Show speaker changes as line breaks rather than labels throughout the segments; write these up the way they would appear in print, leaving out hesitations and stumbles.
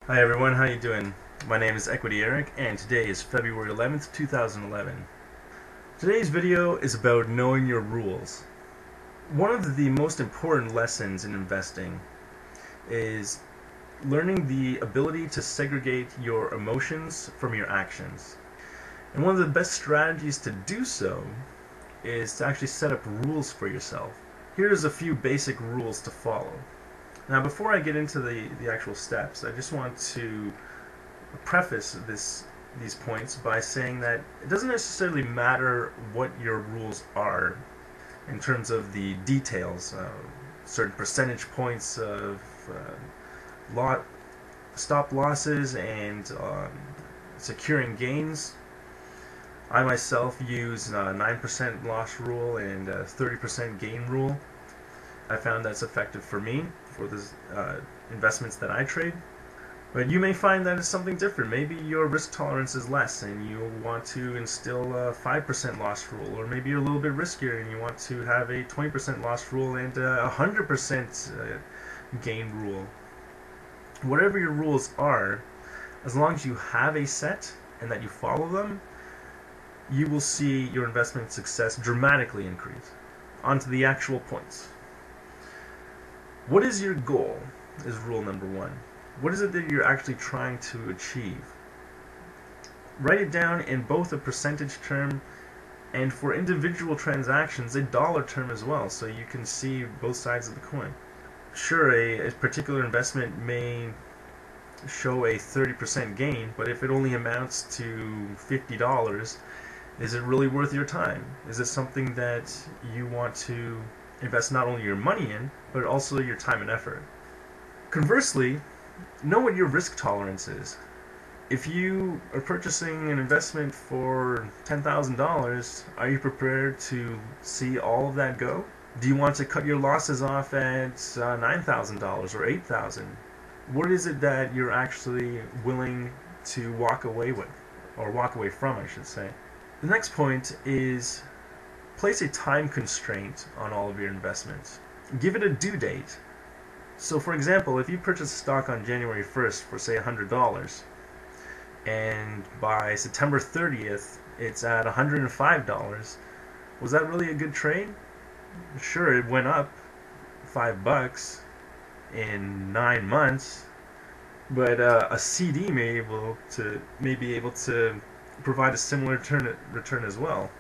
Hi everyone, how you doing? My name is Equity Eric and today is February 11th, 2011. Today's video is about knowing your rules. One of the most important lessons in investing is learning the ability to segregate your emotions from your actions. And one of the best strategies to do so is to actually set up rules for yourself. Here's a few basic rules to follow. Now before I get into the actual steps, I just want to preface these points by saying that it doesn't necessarily matter what your rules are in terms of the details, certain percentage points of lot stop losses and securing gains. I myself use 9% loss rule and 30% gain rule. I found that's effective for me for the investments that I trade. But you may find that it's something different. Maybe your risk tolerance is less and you want to instill a 5% loss rule, or maybe you're a little bit riskier and you want to have a 20% loss rule and a 100% gain rule. Whatever your rules are, as long as you have a set and that you follow them, you will see your investment success dramatically increase. On to the actual points. What is your goal is rule number one. What is it that you're actually trying to achieve? Write it down in both a percentage term and for individual transactions a dollar term as well, so you can see both sides of the coin. Sure, a particular investment may show a 30% gain, but if it only amounts to $50, is it really worth your time? Is it something that you want to invest not only your money in, but also your time and effort? Conversely, know what your risk tolerance is. If you are purchasing an investment for $10,000, are you prepared to see all of that go? Do you want to cut your losses off at $9,000 or $8,000? What is it that you're actually willing to walk away with, or walk away from, I should say? The next point is place a time constraint on all of your investments. Give it a due date. So for example, if you purchase a stock on January 1st for say $100 and by September 30th it's at $105, was that really a good trade? Sure, it went up $5 in 9 months, but a CD may be able to provide a similar return as well.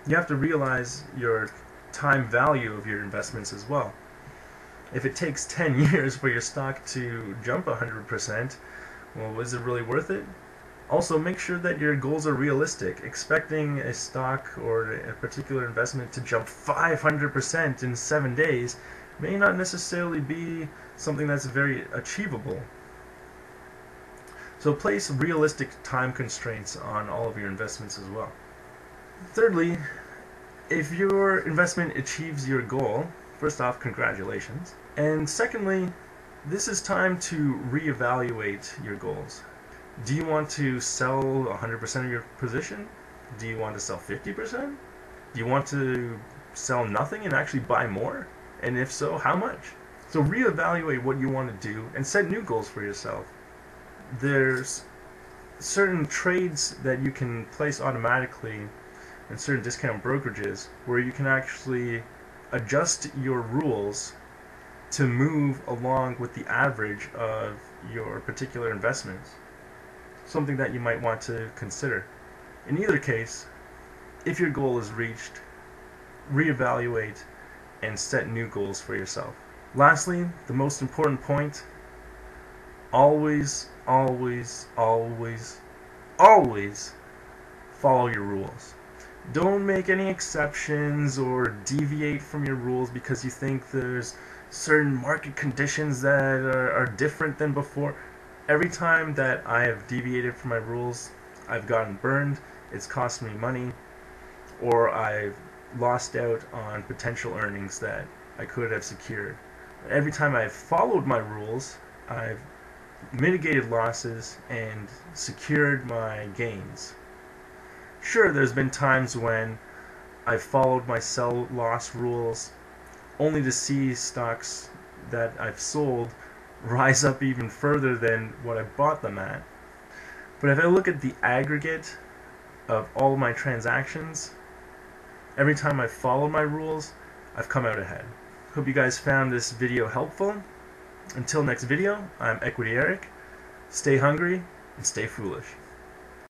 You have to realize your time value of your investments as well. If it takes 10 years for your stock to jump 100%, well, is it really worth it? Also, make sure that your goals are realistic. Expecting a stock or a particular investment to jump 500% in 7 days may not necessarily be something that's very achievable. So place realistic time constraints on all of your investments as well. Thirdly, if your investment achieves your goal, first off, congratulations. And secondly, this is time to reevaluate your goals. Do you want to sell 100% of your position? Do you want to sell 50%? Do you want to sell nothing and actually buy more? And if so, how much? So reevaluate what you want to do and set new goals for yourself. There's certain trades that you can place automatically in certain discount brokerages where you can actually adjust your rules to move along with the average of your particular investments. Something that you might want to consider. In either case, if your goal is reached, reevaluate and set new goals for yourself. Lastly, the most important point, always, always, always, always follow your rules. Don't make any exceptions or deviate from your rules because you think there's certain market conditions that are different than before. Every time that I have deviated from my rules, I've gotten burned, it's cost me money, or I've lost out on potential earnings that I could have secured. Every time I've followed my rules, I've mitigated losses and secured my gains. Sure, there's been times when I've followed my sell-loss rules only to see stocks that I've sold rise up even further than what I bought them at. But if I look at the aggregate of all my transactions, every time I follow my rules, I've come out ahead. Hope you guys found this video helpful. Until next video, I'm Equity Eric. Stay hungry and stay foolish.